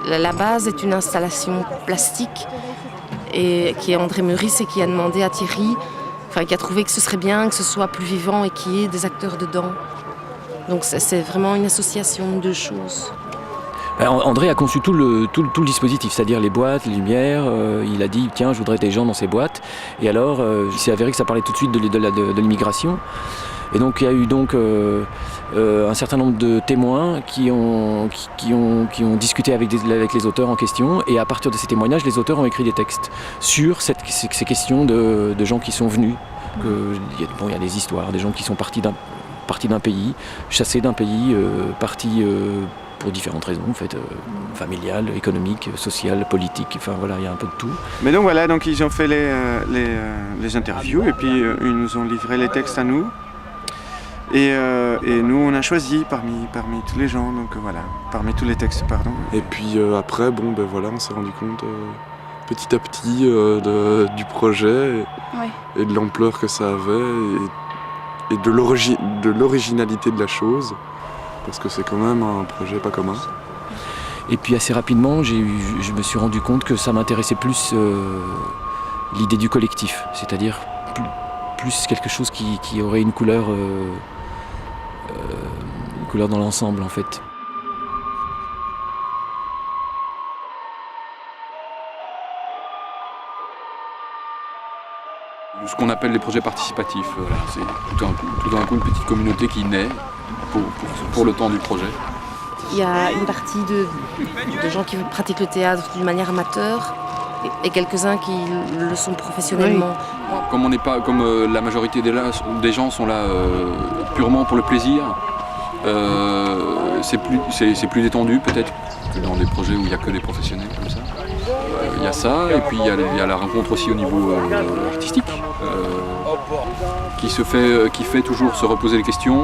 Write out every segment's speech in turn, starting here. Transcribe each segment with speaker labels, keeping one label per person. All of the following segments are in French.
Speaker 1: La base est une installation plastique et qui est André Meurice et qui a demandé à Thierry, qui a trouvé que ce serait bien que ce soit plus vivant et qu'il y ait des acteurs dedans. Donc c'est vraiment une association de choses.
Speaker 2: André a conçu tout le dispositif, c'est-à-dire les boîtes, les lumières. Il a dit tiens, je voudrais des gens dans ces boîtes. Et alors, il s'est avéré que ça parlait tout de suite de l'immigration. Et donc il y a eu un certain nombre de témoins qui ont discuté avec les auteurs en question. Et à partir de ces témoignages, les auteurs ont écrit des textes sur ces questions de gens qui sont venus. Il y a des histoires, des gens qui sont partis d'un pays, chassés d'un pays, partis pour différentes raisons, en fait, familiales, économiques, sociales, politiques, enfin voilà, il y a un peu de tout.
Speaker 3: Mais donc voilà, donc ils ont fait les interviews et puis ils nous ont livré les textes à nous. Et nous on a choisi parmi tous les gens, donc voilà, parmi tous les textes, pardon.
Speaker 4: Et puis après, on s'est rendu compte petit à petit du projet et de l'ampleur que ça avait et de l'originalité de la chose. Parce que c'est quand même un projet pas commun.
Speaker 2: Et puis assez rapidement, je me suis rendu compte que ça m'intéressait plus l'idée du collectif, c'est-à-dire plus quelque chose qui aurait une couleur dans l'ensemble en fait.
Speaker 5: Ce qu'on appelle les projets participatifs, c'est tout d'un coup une petite communauté qui naît pour le temps du projet.
Speaker 1: Il y a une partie de gens qui pratiquent le théâtre d'une manière amateur et quelques-uns qui le sont professionnellement.
Speaker 5: Oui. Comme la majorité des gens sont là purement pour le plaisir, c'est plus détendu peut-être que dans des projets où il n'y a que des professionnels comme ça. Il y a ça, et puis il y a la rencontre aussi au niveau artistique, qui fait toujours se reposer les questions.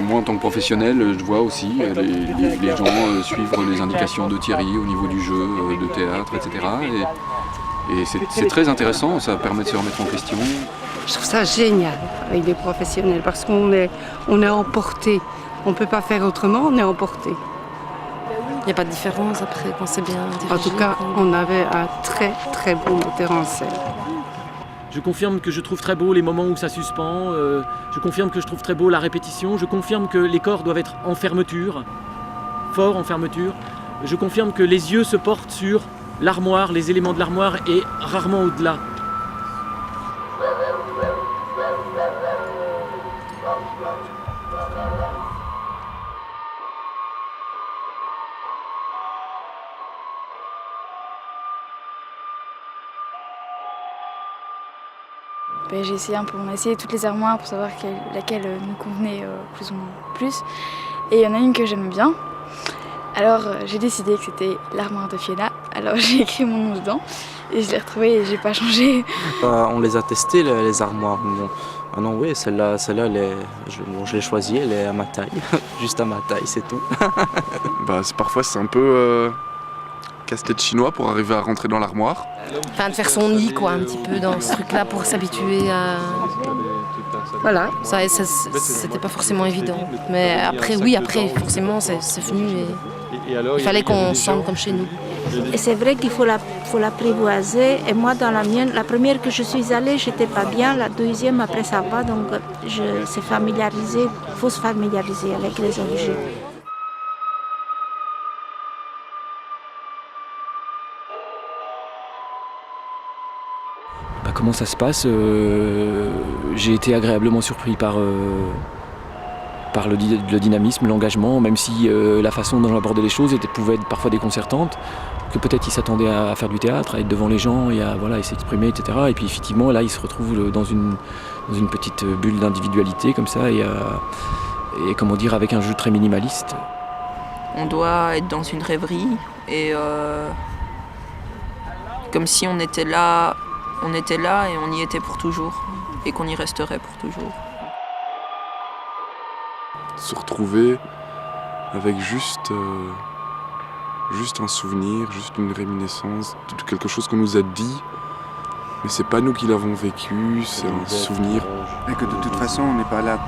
Speaker 5: Moi en tant que professionnel, je vois aussi les gens suivre les indications de Thierry au niveau du jeu, de théâtre, etc. Et c'est très intéressant, ça permet de se remettre en question.
Speaker 6: Je trouve ça génial avec des professionnels parce qu'on est emporté. On ne peut pas faire autrement, on est emporté.
Speaker 1: Il n'y a pas de différence après quand c'est bien dirigé.
Speaker 6: En tout cas, on avait un très très bon metteur en scène.
Speaker 2: Je confirme que je trouve très beau les moments où ça suspend, je confirme que je trouve très beau la répétition, je confirme que les corps doivent être en fermeture, fort en fermeture. Je confirme que les yeux se portent sur l'armoire, les éléments de l'armoire et rarement au-delà.
Speaker 7: J'ai essayé on a essayé toutes les armoires pour savoir laquelle nous convenait plus ou moins plus. Et il y en a une que j'aime bien. Alors j'ai décidé que c'était l'armoire de Fiona. Alors j'ai écrit mon nom dedans et je l'ai retrouvée et j'ai pas changé.
Speaker 8: On les a testées les armoires. Bon. Ah non oui, celle-là je l'ai choisie, elle est à ma taille. Juste à ma taille, c'est tout.
Speaker 4: Parfois c'est un peu casse-tête chinois pour arriver à rentrer dans l'armoire.
Speaker 1: Enfin, de faire son nid, quoi, un petit peu dans ce truc-là pour s'habituer à... Voilà, ça c'était pas forcément évident. Mais après, forcément, c'est venu et il fallait qu'on se sente comme chez nous.
Speaker 9: Et c'est vrai qu'il faut l'apprivoiser. Et moi, dans la mienne, la première que je suis allée, j'étais pas bien. La deuxième, après, ça va. Donc, il faut se familiariser avec les objets.
Speaker 2: Comment ça se passe j'ai été agréablement surpris par le dynamisme, l'engagement, même si la façon dont j'abordais les choses pouvait être parfois déconcertante, que peut-être ils s'attendaient à faire du théâtre, à être devant les gens et à s'exprimer, etc. Et puis effectivement, là, ils se retrouvent dans une petite bulle d'individualité comme ça et avec un jeu très minimaliste.
Speaker 10: On doit être dans une rêverie et comme si on était là et on y était pour toujours et qu'on y resterait pour toujours.
Speaker 4: Se retrouver avec juste un souvenir, juste une réminiscence de quelque chose qu'on nous a dit, mais c'est pas nous qui l'avons vécu, c'est un souvenir.
Speaker 3: Et que de toute façon on n'est pas là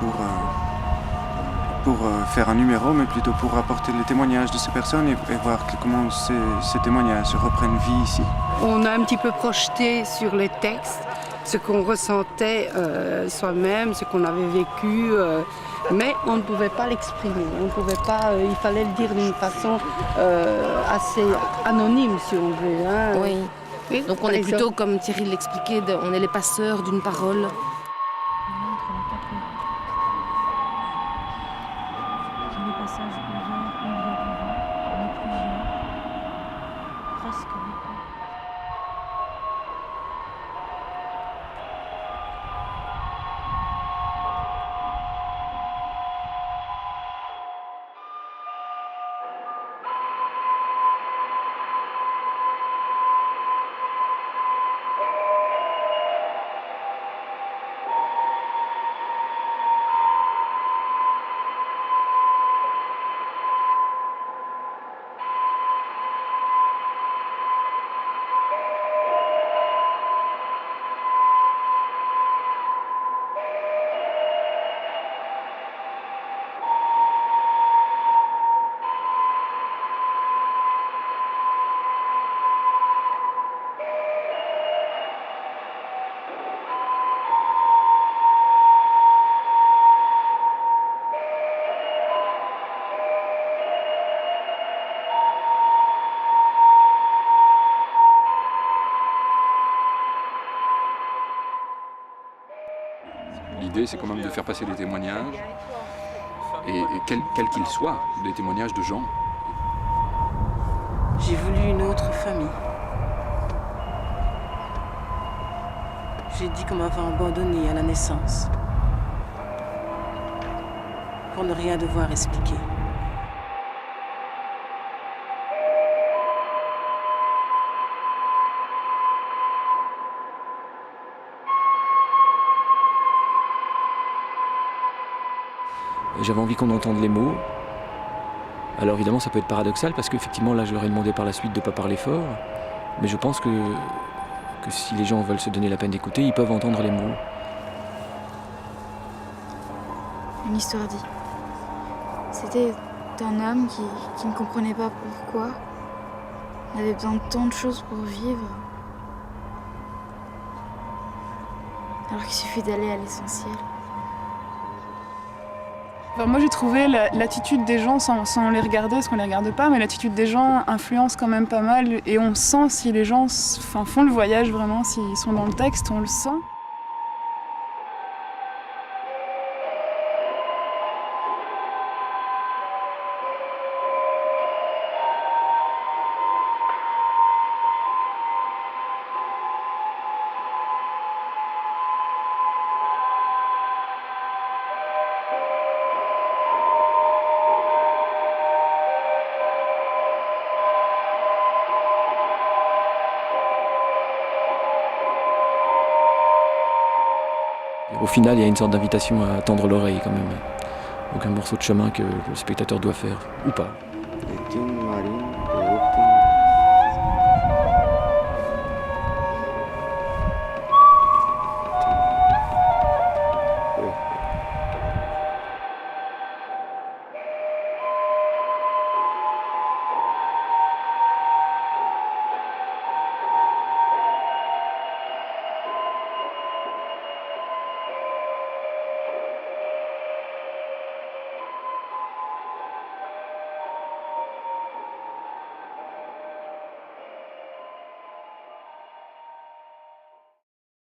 Speaker 3: pour faire un numéro, mais plutôt pour apporter les témoignages de ces personnes et voir comment ces témoignages reprennent vie ici.
Speaker 6: On a un petit peu projeté sur les textes ce qu'on ressentait soi-même, ce qu'on avait vécu, mais on ne pouvait pas l'exprimer. On pouvait pas, il fallait le dire d'une façon assez anonyme, si on veut. Hein.
Speaker 1: Oui.
Speaker 6: Oui,
Speaker 1: donc on est plutôt, comme Thierry l'expliquait, on est les passeurs d'une parole.
Speaker 5: L'idée, c'est quand même de faire passer des témoignages, et quels qu'ils soient, des témoignages de gens.
Speaker 11: J'ai voulu une autre famille. J'ai dit qu'on m'avait abandonnée à la naissance, pour ne rien devoir expliquer.
Speaker 2: J'avais envie qu'on entende les mots. Alors évidemment, ça peut être paradoxal parce qu'effectivement, là, je leur ai demandé par la suite de ne pas parler fort. Mais je pense que si les gens veulent se donner la peine d'écouter, ils peuvent entendre les mots.
Speaker 7: Une histoire dit. C'était un homme qui ne comprenait pas pourquoi. Il avait besoin de tant de choses pour vivre. Alors qu'il suffit d'aller à l'essentiel.
Speaker 12: Alors moi j'ai trouvé l'attitude des gens, sans les regarder, parce qu'on ne les regarde pas, mais l'attitude des gens influence quand même pas mal. Et on sent si les gens font le voyage vraiment, s'ils sont dans le texte, on le sent.
Speaker 2: Au final, il y a une sorte d'invitation à tendre l'oreille quand même. Donc un morceau de chemin que le spectateur doit faire, ou pas.